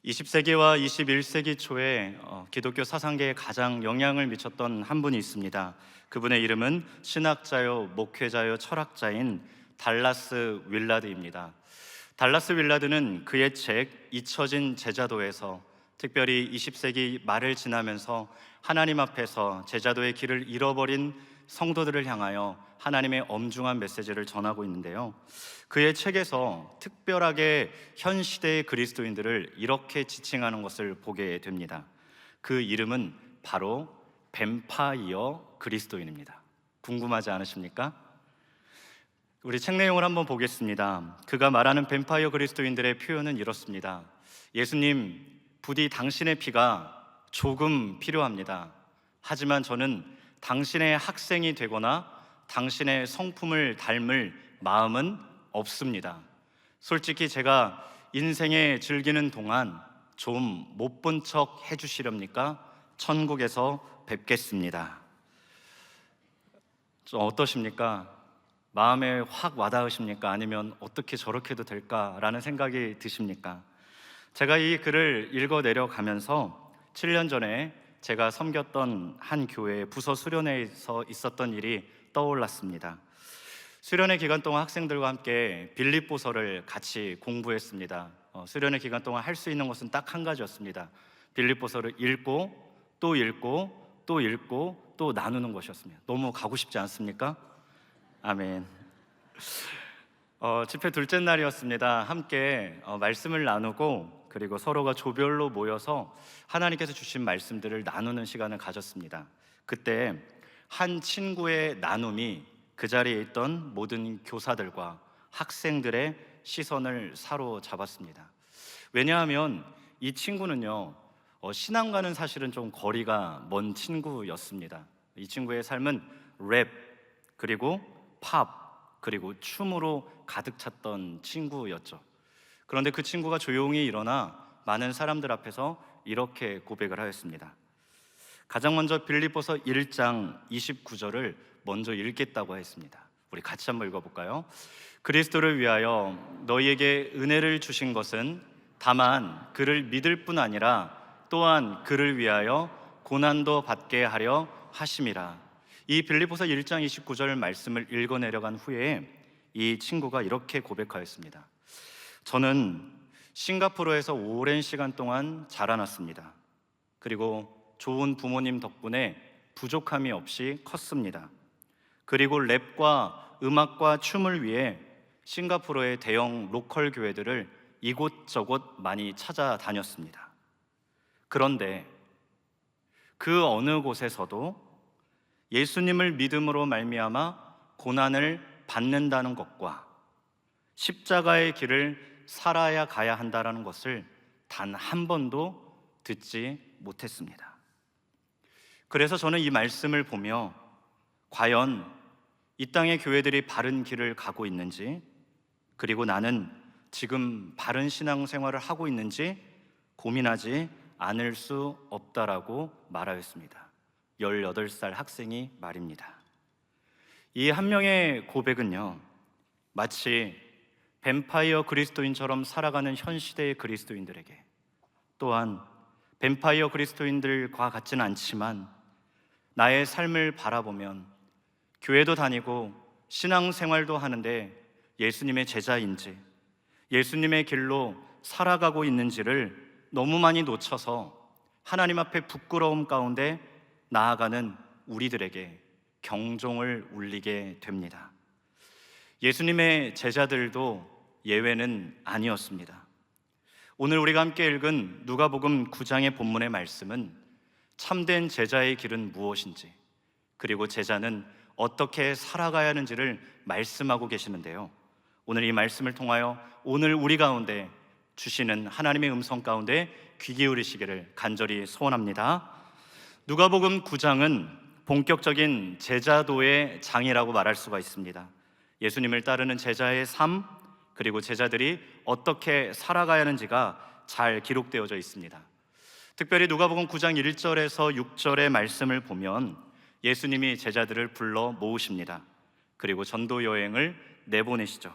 20세기와 21세기 초에 기독교 사상계에 가장 영향을 미쳤던 한 분이 있습니다. 그분의 이름은 신학자요, 목회자요, 철학자인 달라스 윌라드입니다. 달라스 윌라드는 그의 책 잊혀진 제자도에서, 특별히 20세기 말을 지나면서 하나님 앞에서 제자도의 길을 잃어버린 성도들을 향하여 하나님의 엄중한 메시지를 전하고 있는데요, 그의 책에서 특별하게 현 시대의 그리스도인들을 이렇게 지칭하는 것을 보게 됩니다. 그 이름은 바로 뱀파이어 그리스도인입니다. 궁금하지 않으십니까? 우리 책 내용을 한번 보겠습니다. 그가 말하는 뱀파이어 그리스도인들의 표현은 이렇습니다. 예수님, 부디 당신의 피가 조금 필요합니다. 하지만 저는 당신의 학생이 되거나 당신의 성품을 닮을 마음은 없습니다. 솔직히 제가 인생에 즐기는 동안 좀 못 본 척 해주시렵니까? 천국에서 뵙겠습니다. 좀 어떠십니까? 마음에 확 와닿으십니까? 아니면 어떻게 저렇게도 될까라는 생각이 드십니까? 제가 이 글을 읽어 내려가면서 7년 전에 제가 섬겼던 한 교회의 부서 수련회에서 있었던 일이 떠올랐습니다. 수련회 기간 동안 학생들과 함께 빌립보서를 같이 공부했습니다. 수련회 기간 동안 할 수 있는 것은 딱 한 가지였습니다. 빌립보서를 읽고 또 읽고 또 읽고 또 나누는 것이었습니다. 너무 가고 싶지 않습니까? 아멘. 집회 둘째 날이었습니다. 함께 말씀을 나누고, 그리고 서로가 조별로 모여서 하나님께서 주신 말씀들을 나누는 시간을 가졌습니다. 그때 한 친구의 나눔이 그 자리에 있던 모든 교사들과 학생들의 시선을 사로잡았습니다. 왜냐하면 이 친구는요, 신앙과는 사실은 좀 거리가 먼 친구였습니다. 이 친구의 삶은 랩, 그리고 팝, 그리고 춤으로 가득 찼던 친구였죠. 그런데 그 친구가 조용히 일어나 많은 사람들 앞에서 이렇게 고백을 하였습니다. 가장 먼저 빌립보서 1장 29절을 먼저 읽겠다고 했습니다. 우리 같이 한번 읽어볼까요? 그리스도를 위하여 너희에게 은혜를 주신 것은 다만 그를 믿을 뿐 아니라 또한 그를 위하여 고난도 받게 하려 하심이라. 이 빌립보서 1장 29절 말씀을 읽어 내려간 후에 이 친구가 이렇게 고백하였습니다. 저는 싱가포르에서 오랜 시간 동안 자라났습니다. 그리고 좋은 부모님 덕분에 부족함이 없이 컸습니다. 그리고 랩과 음악과 춤을 위해 싱가포르의 대형 로컬 교회들을 이곳저곳 많이 찾아다녔습니다. 그런데 그 어느 곳에서도 예수님을 믿음으로 말미암아 고난을 받는다는 것과 십자가의 길을 살아야 가야 한다는 것을 단 한 번도 듣지 못했습니다. 그래서 저는 이 말씀을 보며 과연 이 땅의 교회들이 바른 길을 가고 있는지, 그리고 나는 지금 바른 신앙생활을 하고 있는지 고민하지 않을 수 없다라고 말하였습니다. 18살 학생이 말입니다. 이 한 명의 고백은요, 마치 뱀파이어 그리스도인처럼 살아가는 현 시대의 그리스도인들에게, 또한 뱀파이어 그리스도인들과 같지는 않지만 나의 삶을 바라보면 교회도 다니고 신앙생활도 하는데 예수님의 제자인지, 예수님의 길로 살아가고 있는지를 너무 많이 놓쳐서 하나님 앞에 부끄러움 가운데 나아가는 우리들에게 경종을 울리게 됩니다. 예수님의 제자들도 예외는 아니었습니다. 오늘 우리가 함께 읽은 누가복음 9장의 본문의 말씀은 참된 제자의 길은 무엇인지, 그리고 제자는 어떻게 살아가야 하는지를 말씀하고 계시는데요, 오늘 이 말씀을 통하여 오늘 우리 가운데 주시는 하나님의 음성 가운데 귀 기울이시기를 간절히 소원합니다. 누가복음 9장은 본격적인 제자도의 장이라고 말할 수가 있습니다. 예수님을 따르는 제자의 삶, 그리고 제자들이 어떻게 살아가야 하는지가 잘 기록되어져 있습니다. 특별히 누가복음 9장 1절에서 6절의 말씀을 보면 예수님이 제자들을 불러 모으십니다. 그리고 전도 여행을 내보내시죠.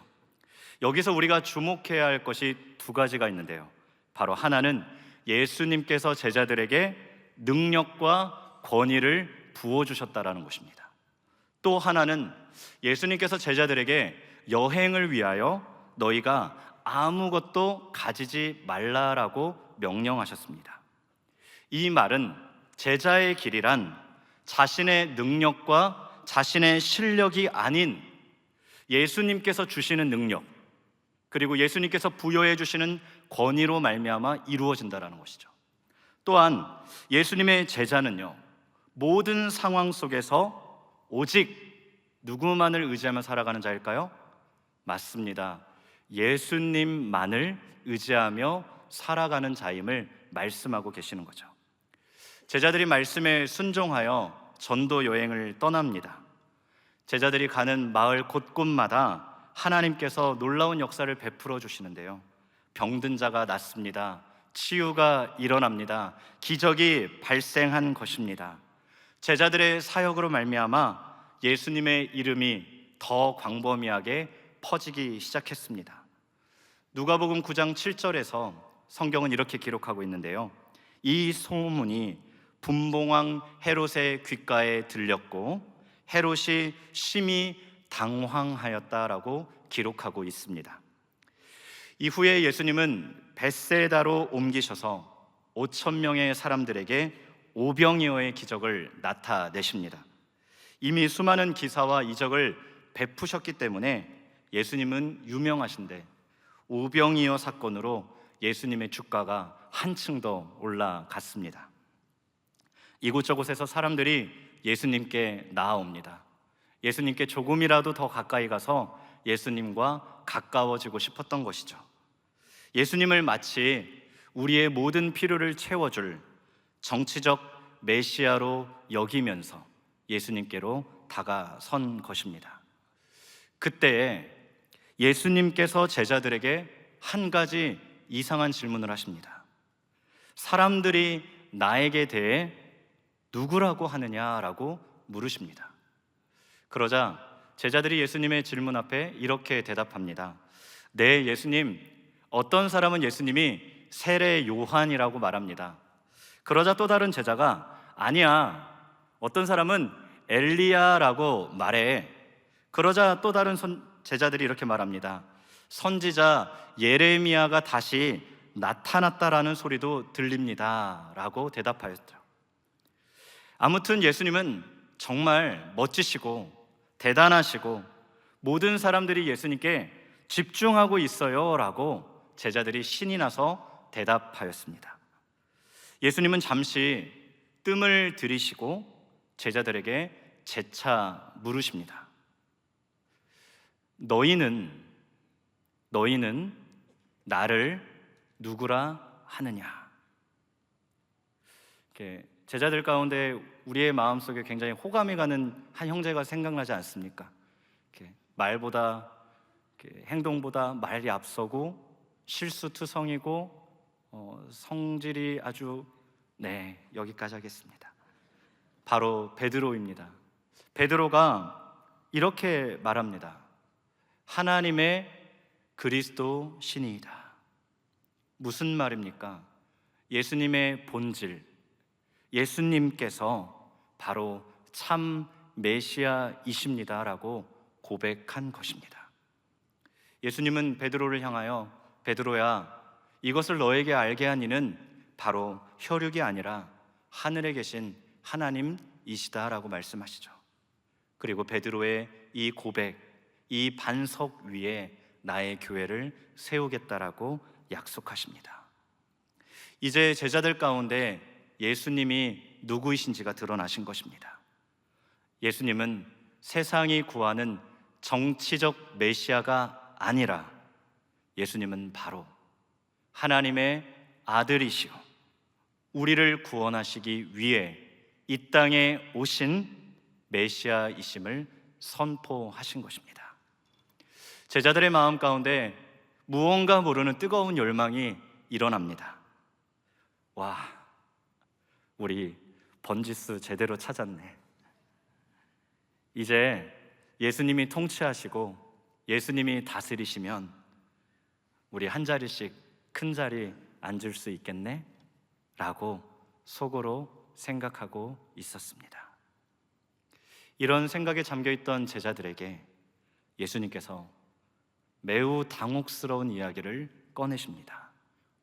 여기서 우리가 주목해야 할 것이 두 가지가 있는데요, 바로 하나는 예수님께서 제자들에게 능력과 권위를 부어주셨다라는 것입니다. 또 하나는 예수님께서 제자들에게 여행을 위하여 너희가 아무것도 가지지 말라라고 명령하셨습니다. 이 말은 제자의 길이란 자신의 능력과 자신의 실력이 아닌 예수님께서 주시는 능력, 그리고 예수님께서 부여해 주시는 권위로 말미암아 이루어진다라는 것이죠. 또한 예수님의 제자는요, 모든 상황 속에서 오직 누구만을 의지하며 살아가는 자일까요? 맞습니다. 예수님만을 의지하며 살아가는 자임을 말씀하고 계시는 거죠. 제자들이 말씀에 순종하여 전도 여행을 떠납니다. 제자들이 가는 마을 곳곳마다 하나님께서 놀라운 역사를 베풀어 주시는데요, 병든 자가 낫습니다. 치유가 일어납니다. 기적이 발생한 것입니다. 제자들의 사역으로 말미암아 예수님의 이름이 더 광범위하게 퍼지기 시작했습니다. 누가복음 9장 7절에서 성경은 이렇게 기록하고 있는데요, 이 소문이 분봉왕 헤롯의 귓가에 들렸고 헤롯이 심히 당황하였다라고 기록하고 있습니다. 이후에 예수님은 벳세다로 옮기셔서 5천 명의 사람들에게 오병이어의 기적을 나타내십니다. 이미 수많은 기사와 이적을 베푸셨기 때문에 예수님은 유명하신데 오병이어 사건으로 예수님의 주가가 한층 더 올라갔습니다. 이곳저곳에서 사람들이 예수님께 나아옵니다. 예수님께 조금이라도 더 가까이 가서 예수님과 가까워지고 싶었던 것이죠. 예수님을 마치 우리의 모든 필요를 채워줄 정치적 메시아로 여기면서 예수님께로 다가선 것입니다. 그때에 예수님께서 제자들에게 한 가지 이상한 질문을 하십니다. 사람들이 나에게 대해 누구라고 하느냐라고 물으십니다. 그러자 제자들이 예수님의 질문 앞에 이렇게 대답합니다. 네, 예수님, 어떤 사람은 예수님이 세례 요한이라고 말합니다. 그러자 또 다른 제자가 아니야, 어떤 사람은 엘리야라고 말해. 그러자 또 다른 제자들이 이렇게 말합니다. 선지자 예레미야가 다시 나타났다라는 소리도 들립니다 라고 대답하였죠. 아무튼 예수님은 정말 멋지시고 대단하시고 모든 사람들이 예수님께 집중하고 있어요 라고 제자들이 신이 나서 대답하였습니다. 예수님은 잠시 뜸을 들이시고 제자들에게 재차 물으십니다. 너희는 나를 누구라 하느냐? 이렇게 제자들 가운데 우리의 마음속에 굉장히 호감이 가는 한 형제가 생각나지 않습니까? 이렇게 말보다 이렇게 행동보다 말이 앞서고 실수투성이고 성질이 아주 여기까지 하겠습니다. 바로 베드로입니다. 베드로가 이렇게 말합니다. 하나님의 그리스도 신이이다. 무슨 말입니까? 예수님의 본질, 예수님께서 바로 참 메시아이십니다 라고 고백한 것입니다. 예수님은 베드로를 향하여 베드로야, 이것을 너에게 알게 한 이는 바로 혈육이 아니라 하늘에 계신 하나님이시다 라고 말씀하시죠. 그리고 베드로의 이 고백, 이 반석 위에 나의 교회를 세우겠다라고 약속하십니다. 이제 제자들 가운데 예수님이 누구이신지가 드러나신 것입니다. 예수님은 세상이 구하는 정치적 메시아가 아니라 예수님은 바로 하나님의 아들이시오, 우리를 구원하시기 위해 이 땅에 오신 메시아이심을 선포하신 것입니다. 제자들의 마음 가운데 무언가 모르는 뜨거운 열망이 일어납니다. 와, 우리 번지수 제대로 찾았네. 이제 예수님이 통치하시고 예수님이 다스리시면 우리 한 자리씩 큰 자리 앉을 수 있겠네? 라고 속으로 생각하고 있었습니다. 이런 생각에 잠겨있던 제자들에게 예수님께서 매우 당혹스러운 이야기를 꺼내십니다.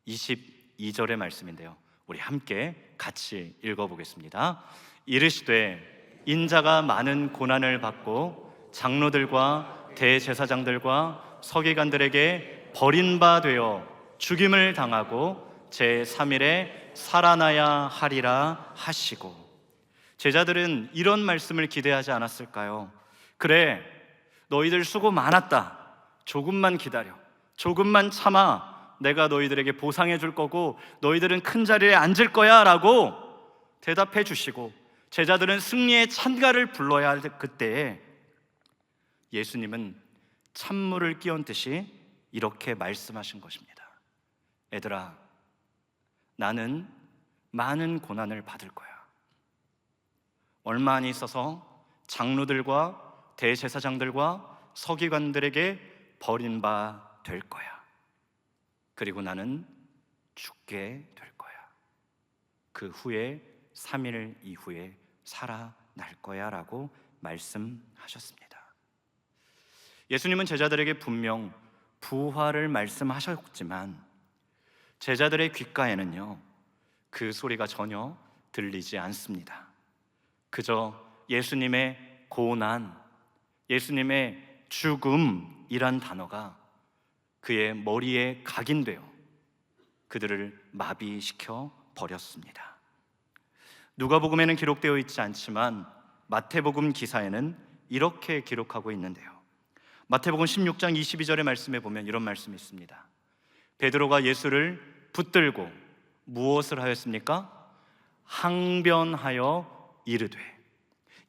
22절의 말씀인데요, 우리 함께 같이 읽어보겠습니다. 이르시되 인자가 많은 고난을 받고 장로들과 대제사장들과 서기관들에게 버린 바 되어 죽임을 당하고 제3일에 살아나야 하리라 하시고. 제자들은 이런 말씀을 기대하지 않았을까요? 그래, 너희들 수고 많았다. 조금만 기다려. 조금만 참아. 내가 너희들에게 보상해 줄 거고 너희들은 큰 자리에 앉을 거야 라고 대답해 주시고, 제자들은 승리의 찬가를 불러야 할 그때에 예수님은 찬물을 끼얹듯이 이렇게 말씀하신 것입니다. 얘들아, 나는 많은 고난을 받을 거야. 얼마 안 있어서 장로들과 대제사장들과 서기관들에게 버린 바 될 거야. 그리고 나는 죽게 될 거야. 그 후에 3일 이후에 살아날 거야 라고 말씀하셨습니다. 예수님은 제자들에게 분명 부활을 말씀하셨지만 제자들의 귓가에는요, 그 소리가 전혀 들리지 않습니다. 그저 예수님의 고난, 예수님의 죽음이란 단어가 그의 머리에 각인되어 그들을 마비시켜 버렸습니다. 누가복음에는 기록되어 있지 않지만 마태복음 기사에는 이렇게 기록하고 있는데요, 마태복음 16장 22절의 말씀에 보면 이런 말씀이 있습니다. 베드로가 예수를 붙들고 무엇을 하였습니까? 항변하여 이르되.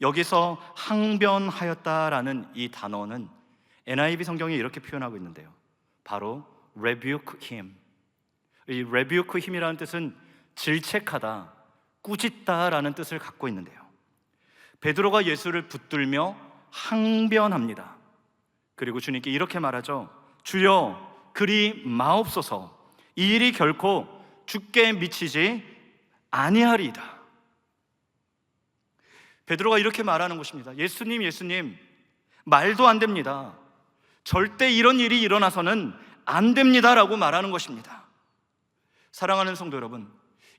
여기서 항변하였다라는 이 단어는 NIV 성경이 이렇게 표현하고 있는데요, 바로 rebuke him. 이 rebuke him이라는 뜻은 질책하다, 꾸짖다라는 뜻을 갖고 있는데요, 베드로가 예수를 붙들며 항변합니다. 그리고 주님께 이렇게 말하죠. 주여, 그리 마옵소서. 이 일이 결코 주께 미치지 아니하리이다. 베드로가 이렇게 말하는 것입니다. 예수님, 예수님, 말도 안 됩니다. 절대 이런 일이 일어나서는 안 됩니다라고 말하는 것입니다. 사랑하는 성도 여러분,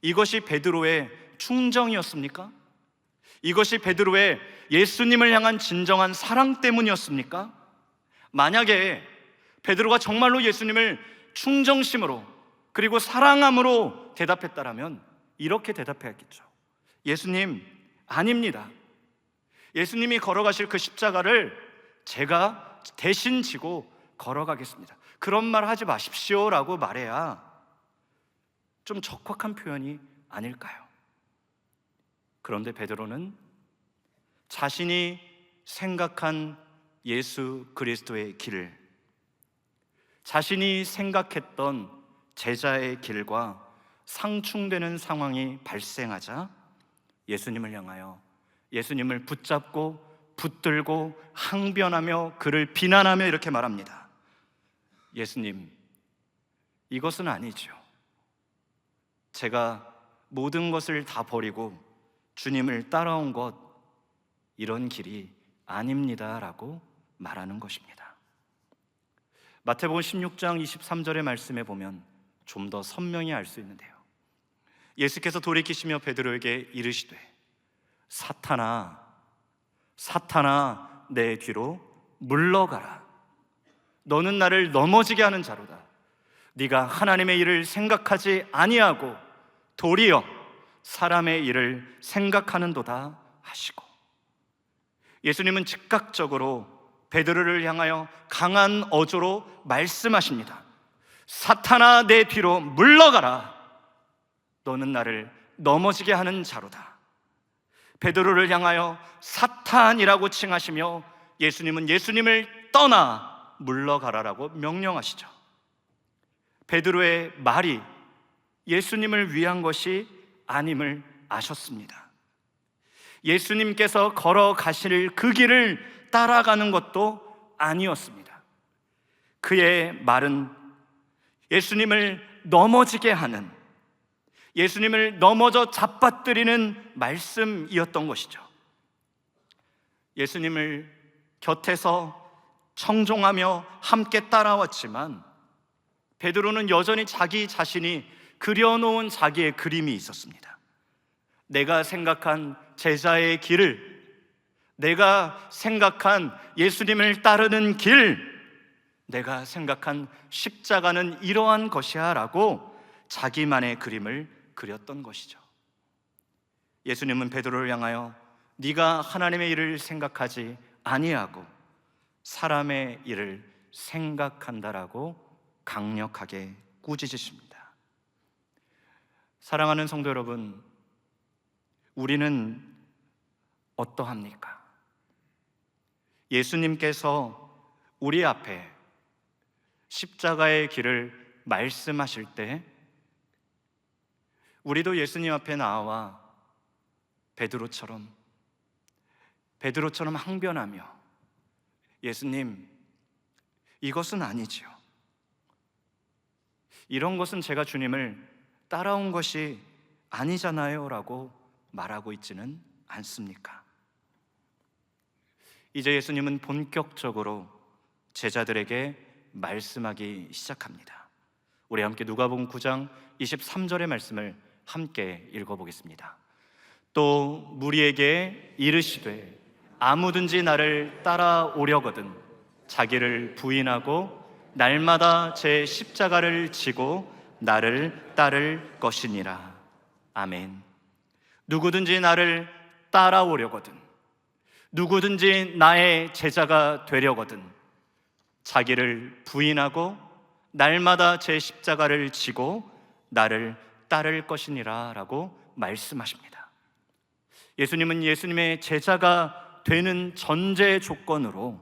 이것이 베드로의 충정이었습니까? 이것이 베드로의 예수님을 향한 진정한 사랑 때문이었습니까? 만약에 베드로가 정말로 예수님을 충정심으로 그리고 사랑함으로 대답했다라면 이렇게 대답해야겠죠. 예수님, 아닙니다. 예수님이 걸어가실 그 십자가를 제가 대신 지고 걸어가겠습니다. 그런 말 하지 마십시오 라고 말해야 좀 적확한 표현이 아닐까요? 그런데 베드로는 자신이 생각한 예수 그리스도의 길을, 자신이 생각했던 제자의 길과 상충되는 상황이 발생하자 예수님을 향하여 예수님을 붙잡고 붙들고 항변하며 그를 비난하며 이렇게 말합니다. 예수님, 이것은 아니죠. 제가 모든 것을 다 버리고 주님을 따라온 것, 이런 길이 아닙니다 라고 말하는 것입니다. 마태복음 16장 23절의 말씀에 보면 좀 더 선명히 알 수 있는데요, 예수께서 돌이키시며 베드로에게 이르시되 사탄아, 사탄아, 내 뒤로 물러가라. 너는 나를 넘어지게 하는 자로다. 네가 하나님의 일을 생각하지 아니하고 도리어 사람의 일을 생각하는도다 하시고. 예수님은 즉각적으로 베드로를 향하여 강한 어조로 말씀하십니다. 사탄아, 내 뒤로 물러가라. 너는 나를 넘어지게 하는 자로다. 베드로를 향하여 사탄이라고 칭하시며 예수님은 예수님을 떠나 물러가라라고 명령하시죠. 베드로의 말이 예수님을 위한 것이 아님을 아셨습니다. 예수님께서 걸어가실 그 길을 따라가는 것도 아니었습니다. 그의 말은 예수님을 넘어지게 하는, 예수님을 넘어져 잡아뜨리는 말씀이었던 것이죠. 예수님을 곁에서 청종하며 함께 따라왔지만 베드로는 여전히 자기 자신이 그려놓은 자기의 그림이 있었습니다. 내가 생각한 제자의 길을, 내가 생각한 예수님을 따르는 길, 내가 생각한 십자가는 이러한 것이야 라고 자기만의 그림을 그렸던 것이죠. 예수님은 베드로를 향하여 네가 하나님의 일을 생각하지 아니하고 사람의 일을 생각한다라고 강력하게 꾸짖으십니다. 사랑하는 성도 여러분, 우리는 어떠합니까? 예수님께서 우리 앞에 십자가의 길을 말씀하실 때 우리도 예수님 앞에 나와 베드로처럼 항변하며 예수님, 이것은 아니지요. 이런 것은 제가 주님을 따라온 것이 아니잖아요 라고 말하고 있지는 않습니까? 이제 예수님은 본격적으로 제자들에게 말씀하기 시작합니다. 우리 함께 누가복음 9장 23절의 말씀을 함께 읽어보겠습니다. 또 무리에게 이르시되 아무든지 나를 따라오려거든 자기를 부인하고 날마다 제 십자가를 지고 나를 따를 것이니라. 아멘. 누구든지 나를 따라오려거든, 누구든지 나의 제자가 되려거든 자기를 부인하고 날마다 제 십자가를 지고 나를 따를 것이니라 라고 말씀하십니다. 예수님은 예수님의 제자가 되는 전제 조건으로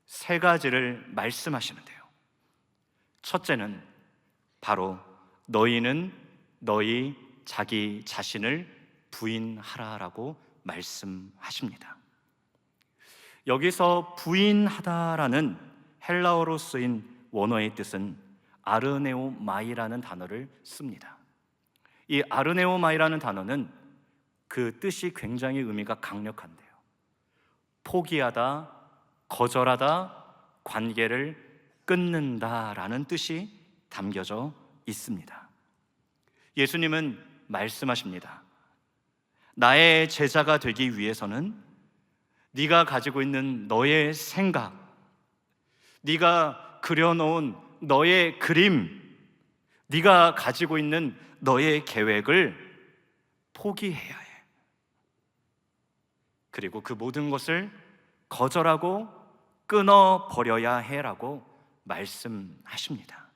세 가지를 말씀하시는데요. 첫째는 바로 너희는 너희 자기 자신을 부인하라라고 말씀하십니다. 여기서 부인하다라는 헬라어로 쓰인 원어의 뜻은 아르네오마이라는 단어를 씁니다. 이 아르네오마이라는 단어는 그 뜻이 굉장히 의미가 강력한데요. 포기하다, 거절하다, 관계를 끊는다라는 뜻이 담겨져 있습니다. 예수님은 말씀하십니다. 나의 제자가 되기 위해서는 네가 가지고 있는 너의 생각, 네가 그려놓은 너의 그림, 네가 가지고 있는 너의 계획을 포기해야 해. 그리고 그 모든 것을 거절하고 끊어버려야 해라고 말씀하십니다.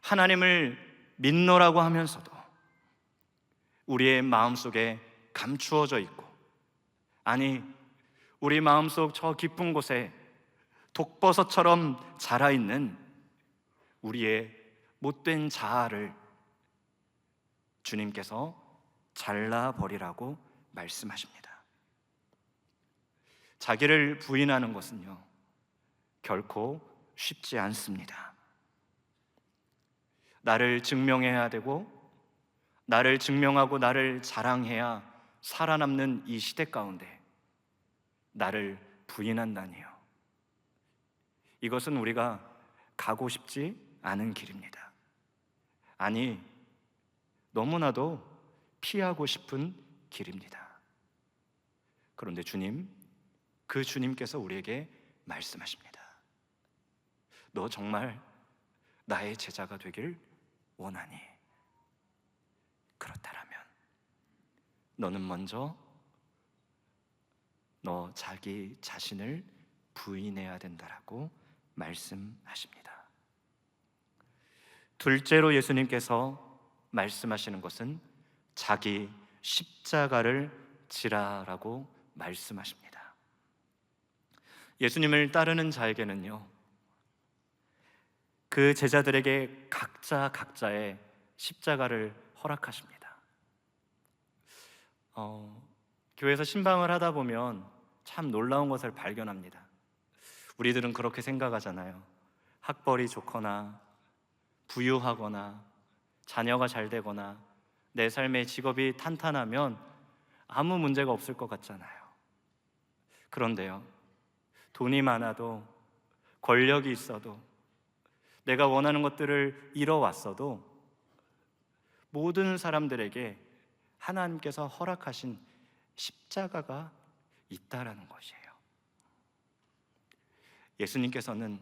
하나님을 믿노라고 하면서도 우리의 마음속에 감추어져 있고, 아니 우리 마음속 저 깊은 곳에 독버섯처럼 자라있는 우리의 못된 자아를 주님께서 잘라버리라고 말씀하십니다. 자기를 부인하는 것은요, 결코 쉽지 않습니다. 나를 증명해야 되고, 나를 증명하고 나를 자랑해야 살아남는 이 시대 가운데 나를 부인한다니요, 이것은 우리가 가고 싶지 않은 길입니다. 아니, 너무나도 피하고 싶은 길입니다. 그런데 그 주님께서 우리에게 말씀하십니다. 너 정말 나의 제자가 되길 원하니? 그렇다면 너는 먼저 너 자기 자신을 부인해야 된다라고 말씀하십니다. 둘째로 예수님께서 말씀하시는 것은 자기 십자가를 지라라고 말씀하십니다. 예수님을 따르는 자에게는요, 그 제자들에게 각자의 십자가를 허락하십니다. 교회에서 신방을 하다 보면 참 놀라운 것을 발견합니다. 우리들은 그렇게 생각하잖아요. 학벌이 좋거나 부유하거나 자녀가 잘 되거나 내 삶의 직업이 탄탄하면 아무 문제가 없을 것 같잖아요. 그런데요, 돈이 많아도, 권력이 있어도, 내가 원하는 것들을 이뤄왔어도 모든 사람들에게 하나님께서 허락하신 십자가가 있다라는 것이에요. 예수님께서는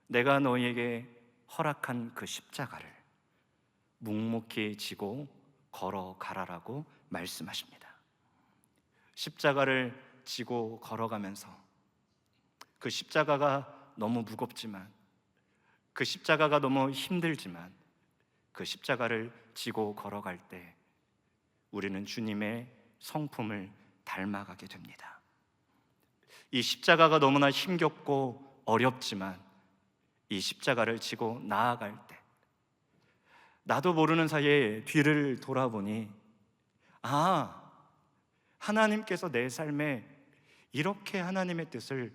내가 너희에게 허락한 그 십자가를 묵묵히 지고 걸어가라라고 말씀하십니다. 십자가를 지고 걸어가면서 그 십자가가 너무 무겁지만, 그 십자가가 너무 힘들지만, 그 십자가를 지고 걸어갈 때 우리는 주님의 성품을 닮아가게 됩니다. 이 십자가가 너무나 힘겹고 어렵지만 이 십자가를 지고 나아갈 때 나도 모르는 사이에 뒤를 돌아보니, 아, 하나님께서 내 삶에 이렇게 하나님의 뜻을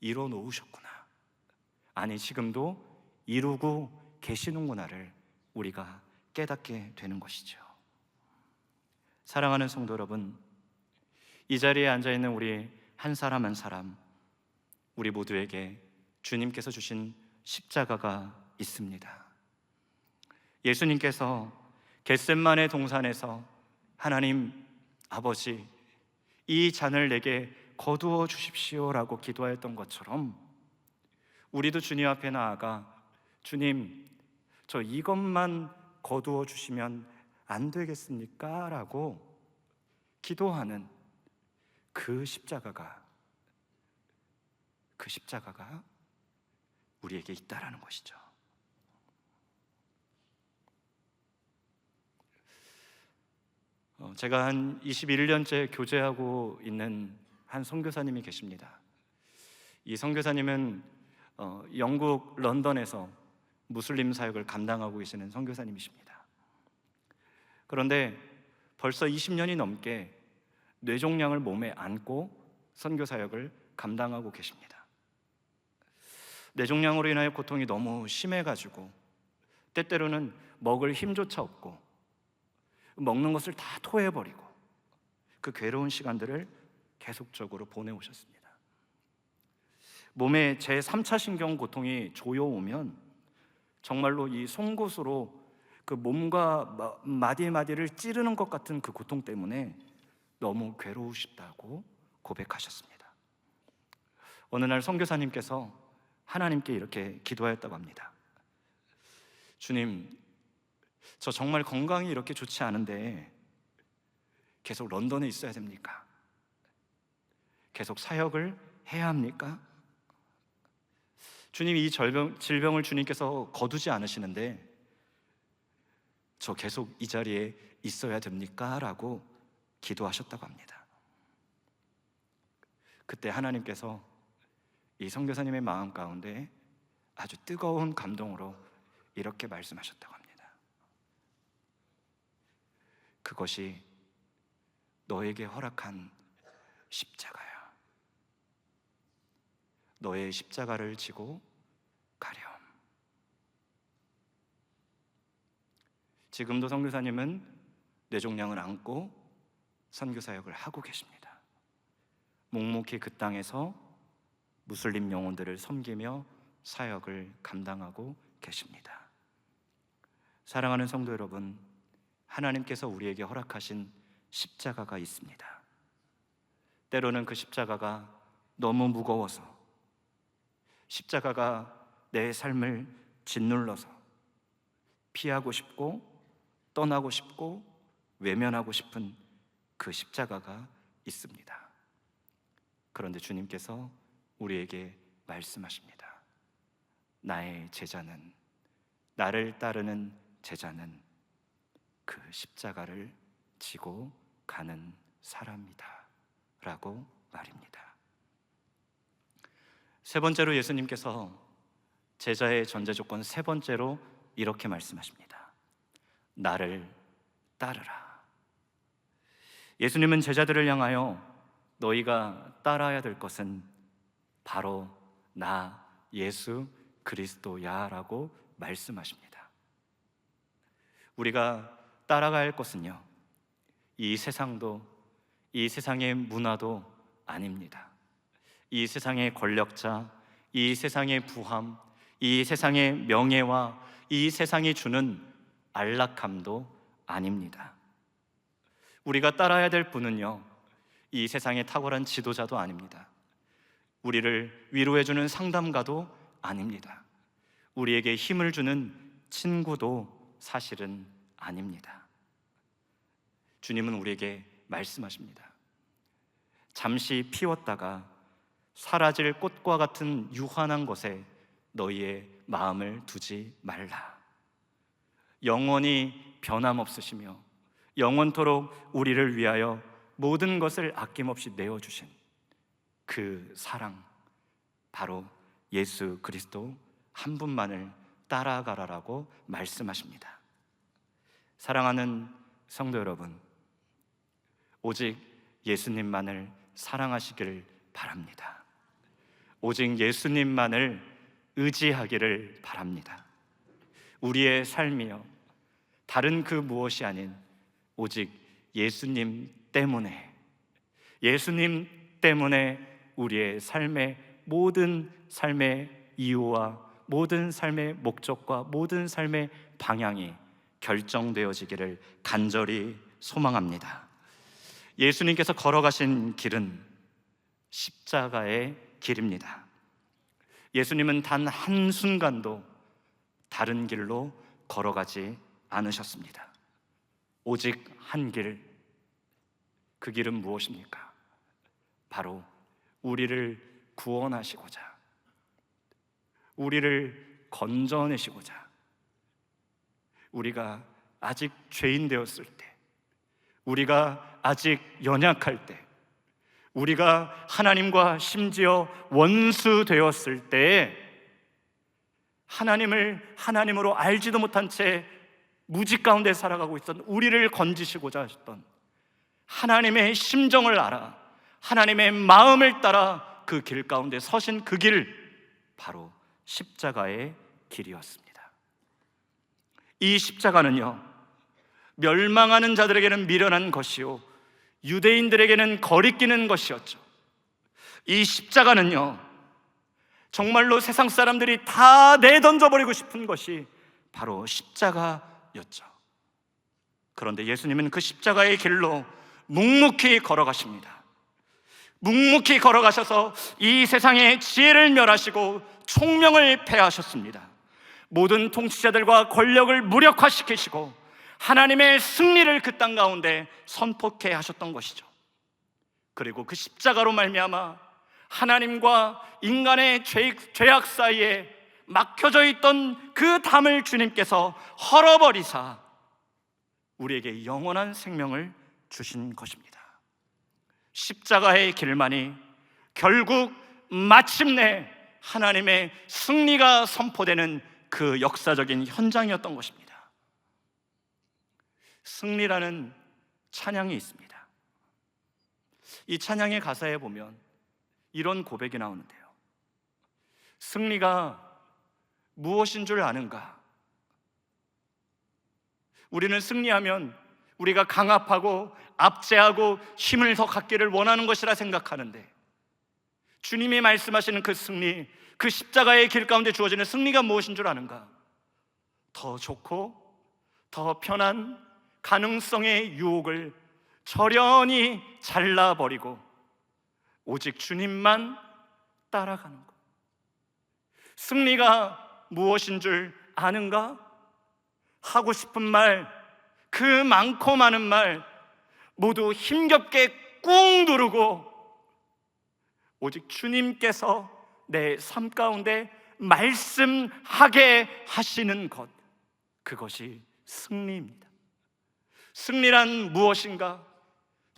이뤄 놓으셨구나, 아니 지금도 이루고 계시는구나를 우리가 깨닫게 되는 것이죠. 사랑하는 성도 여러분, 이 자리에 앉아있는 우리 한 사람 한 사람, 우리 모두에게 주님께서 주신 십자가가 있습니다. 예수님께서 겟셋마네 동산에서 하나님 아버지, 이 잔을 내게 거두어 주십시오라고 기도하였던 것처럼 우리도 주님 앞에 나아가, 주님, 저 이것만 거두어 주시면 안 되겠습니까? 라고 기도하는 그 십자가가 우리에게 있다라는 것이죠. 제가 한 21년째 교제하고 있는 한 선교사님이 계십니다. 이 선교사님은 영국 런던에서 무슬림 사역을 감당하고 계시는 선교사님이십니다. 그런데 벌써 20년이 넘게 뇌종양을 몸에 안고 선교 사역을 감당하고 계십니다. 뇌종양으로 인하여 고통이 너무 심해가지고 때때로는 먹을 힘조차 없고 먹는 것을 다 토해버리고 그 괴로운 시간들을 계속적으로 보내오셨습니다. 몸에 제3차 신경 고통이 조여오면 정말로 이 송곳으로 그 몸과 마디마디를 찌르는 것 같은 그 고통 때문에 너무 괴로우시다고 고백하셨습니다. 어느 날 선교사님께서 하나님께 이렇게 기도하였다고 합니다. 주님, 저 정말 건강이 이렇게 좋지 않은데 계속 런던에 있어야 됩니까? 계속 사역을 해야 합니까? 주님, 이 질병을 주님께서 거두지 않으시는데 저 계속 이 자리에 있어야 됩니까? 라고 기도하셨다고 합니다. 그때 하나님께서 이 선교사님의 마음 가운데 아주 뜨거운 감동으로 이렇게 말씀하셨다고 합니다. 그것이 너에게 허락한 십자가야. 너의 십자가를 지고 가렴. 지금도 선교사님은 뇌종양을 안고 선교사역을 하고 계십니다. 묵묵히 그 땅에서 무슬림 영혼들을 섬기며 사역을 감당하고 계십니다. 사랑하는 성도 여러분, 하나님께서 우리에게 허락하신 십자가가 있습니다. 때로는 그 십자가가 너무 무거워서, 십자가가 내 삶을 짓눌러서 피하고 싶고 떠나고 싶고 외면하고 싶은 그 십자가가 있습니다. 그런데 주님께서 우리에게 말씀하십니다. 나의 제자는, 나를 따르는 제자는 그 십자가를 지고 가는 사람이다 라고 말입니다. 세 번째로 예수님께서 제자의 전제 조건 세 번째로 이렇게 말씀하십니다. 나를 따르라. 예수님은 제자들을 향하여 너희가 따라야 될 것은 바로 나 예수 그리스도야 라고 말씀하십니다. 우리가 따라가야 할 것은요, 이 세상도, 이 세상의 문화도 아닙니다. 이 세상의 권력자, 이 세상의 부함, 이 세상의 명예와 이 세상이 주는 안락함도 아닙니다. 우리가 따라야 될 분은요, 이 세상의 탁월한 지도자도 아닙니다. 우리를 위로해주는 상담가도 아닙니다. 우리에게 힘을 주는 친구도 사실은 아닙니다. 주님은 우리에게 말씀하십니다. 잠시 피웠다가 사라질 꽃과 같은 유한한 것에 너희의 마음을 두지 말라. 영원히 변함없으시며 영원토록 우리를 위하여 모든 것을 아낌없이 내어주신 그 사랑, 바로 예수 그리스도 한 분만을 따라가라라고 말씀하십니다. 사랑하는 성도 여러분, 오직 예수님만을 사랑하시기를 바랍니다. 오직 예수님만을 의지하기를 바랍니다. 우리의 삶이요, 다른 그 무엇이 아닌 오직 예수님 때문에, 예수님 때문에 우리의 삶의 모든 삶의 이유와 모든 삶의 목적과 모든 삶의 방향이 결정되어지기를 간절히 소망합니다. 예수님께서 걸어가신 길은 십자가의 길입니다. 예수님은 단 한순간도 다른 길로 걸어가지 않으셨습니다. 오직 한 길, 그 길은 무엇입니까? 바로 우리를 구원하시고자, 우리를 건져내시고자, 우리가 아직 죄인 되었을 때, 우리가 아직 연약할 때, 우리가 하나님과 심지어 원수 되었을 때 하나님을 하나님으로 알지도 못한 채 무지 가운데 살아가고 있던 우리를 건지시고자 하셨던 하나님의 심정을 알아 하나님의 마음을 따라 그 길 가운데 서신 그 길, 바로 십자가의 길이었습니다. 이 십자가는요, 멸망하는 자들에게는 미련한 것이요 유대인들에게는 거리끼는 것이었죠. 이 십자가는요, 정말로 세상 사람들이 다 내던져버리고 싶은 것이 바로 십자가였죠. 그런데 예수님은 그 십자가의 길로 묵묵히 걸어가십니다. 묵묵히 걸어가셔서 이 세상의 지혜를 멸하시고 총명을 패하셨습니다. 모든 통치자들과 권력을 무력화시키시고 하나님의 승리를 그 땅 가운데 선포케 하셨던 것이죠. 그리고 그 십자가로 말미암아 하나님과 인간의 죄악 사이에 막혀져 있던 그 담을 주님께서 헐어버리사 우리에게 영원한 생명을 주신 것입니다. 십자가의 길만이 결국 마침내 하나님의 승리가 선포되는 그 역사적인 현장이었던 것입니다. 승리라는 찬양이 있습니다. 이 찬양의 가사에 보면 이런 고백이 나오는데요. 승리가 무엇인 줄 아는가? 우리는 승리하면 우리가 강압하고 압제하고 힘을 더 갖기를 원하는 것이라 생각하는데, 주님이 말씀하시는 그 승리, 그 십자가의 길 가운데 주어지는 승리가 무엇인 줄 아는가? 더 좋고 더 편한 가능성의 유혹을 저련히 잘라버리고 오직 주님만 따라가는 것. 승리가 무엇인 줄 아는가? 하고 싶은 말, 그 많고 많은 말 모두 힘겹게 꾹 누르고 오직 주님께서 내 삶 가운데 말씀하게 하시는 것, 그것이 승리입니다. 승리란 무엇인가?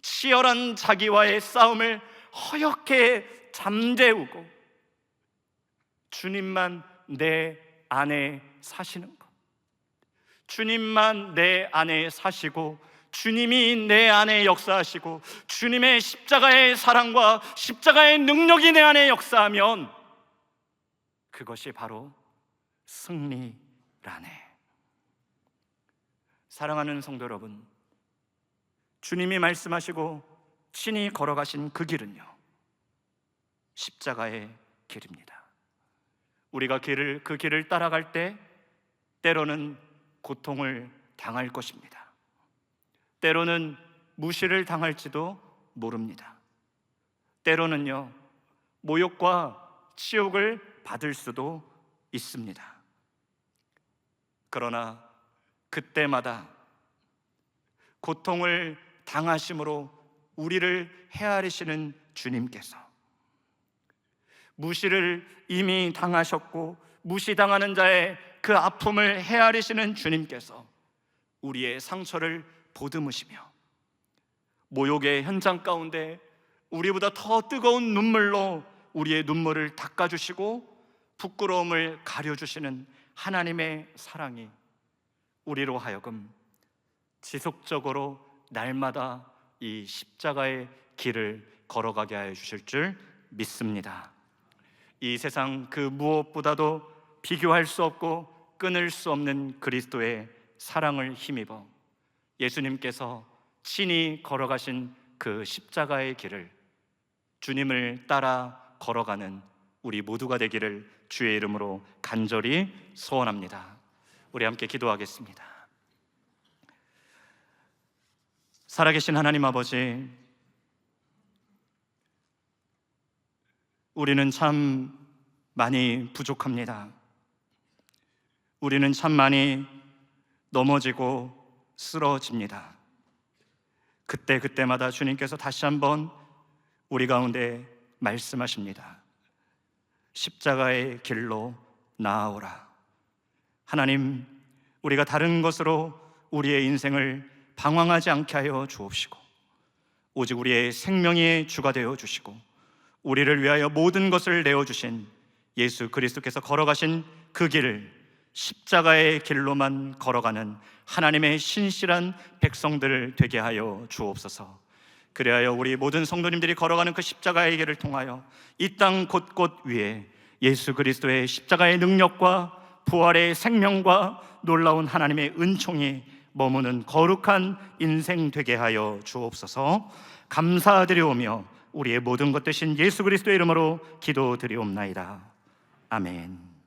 치열한 자기와의 싸움을 허옇게 잠재우고 주님만 내 안에 사시는 것, 주님만 내 안에 사시고 주님이 내 안에 역사하시고 주님의 십자가의 사랑과 십자가의 능력이 내 안에 역사하면 그것이 바로 승리라네. 사랑하는 성도 여러분, 주님이 말씀하시고 친히 걸어가신 그 길은요, 십자가의 길입니다. 우리가 그 길을 따라갈 때 때로는 고통을 당할 것입니다. 때로는 무시를 당할지도 모릅니다. 때로는요, 모욕과 치욕을 받을 수도 있습니다. 그러나 그때마다 고통을 당하심으로 우리를 헤아리시는 주님께서, 무시를 이미 당하셨고 무시당하는 자의 그 아픔을 헤아리시는 주님께서 우리의 상처를 보듬으시며 모욕의 현장 가운데 우리보다 더 뜨거운 눈물로 우리의 눈물을 닦아주시고 부끄러움을 가려주시는 하나님의 사랑이 우리로 하여금 지속적으로 날마다 이 십자가의 길을 걸어가게 하여 주실 줄 믿습니다. 이 세상 그 무엇보다도 비교할 수 없고 끊을 수 없는 그리스도의 사랑을 힘입어 예수님께서 친히 걸어가신 그 십자가의 길을 주님을 따라 걸어가는 우리 모두가 되기를 주의 이름으로 간절히 소원합니다. 우리 함께 기도하겠습니다. 살아계신 하나님 아버지, 우리는 참 많이 부족합니다. 우리는 참 많이 넘어지고 쓰러집니다. 그때마다 주님께서 다시 한번 우리 가운데 말씀하십니다. 십자가의 길로 나아오라. 하나님, 우리가 다른 것으로 우리의 인생을 방황하지 않게 하여 주옵시고 오직 우리의 생명의 주가 되어 주시고 우리를 위하여 모든 것을 내어주신 예수 그리스도께서 걸어가신 그 길을 십자가의 길로만 걸어가는 하나님의 신실한 백성들 되게 하여 주옵소서. 그리하여 우리 모든 성도님들이 걸어가는 그 십자가의 길을 통하여 이 땅 곳곳 위에 예수 그리스도의 십자가의 능력과 부활의 생명과 놀라운 하나님의 은총이 머무는 거룩한 인생 되게 하여 주옵소서. 감사드리오며 우리의 모든 것 되신 예수 그리스도의 이름으로 기도드리옵나이다. 아멘.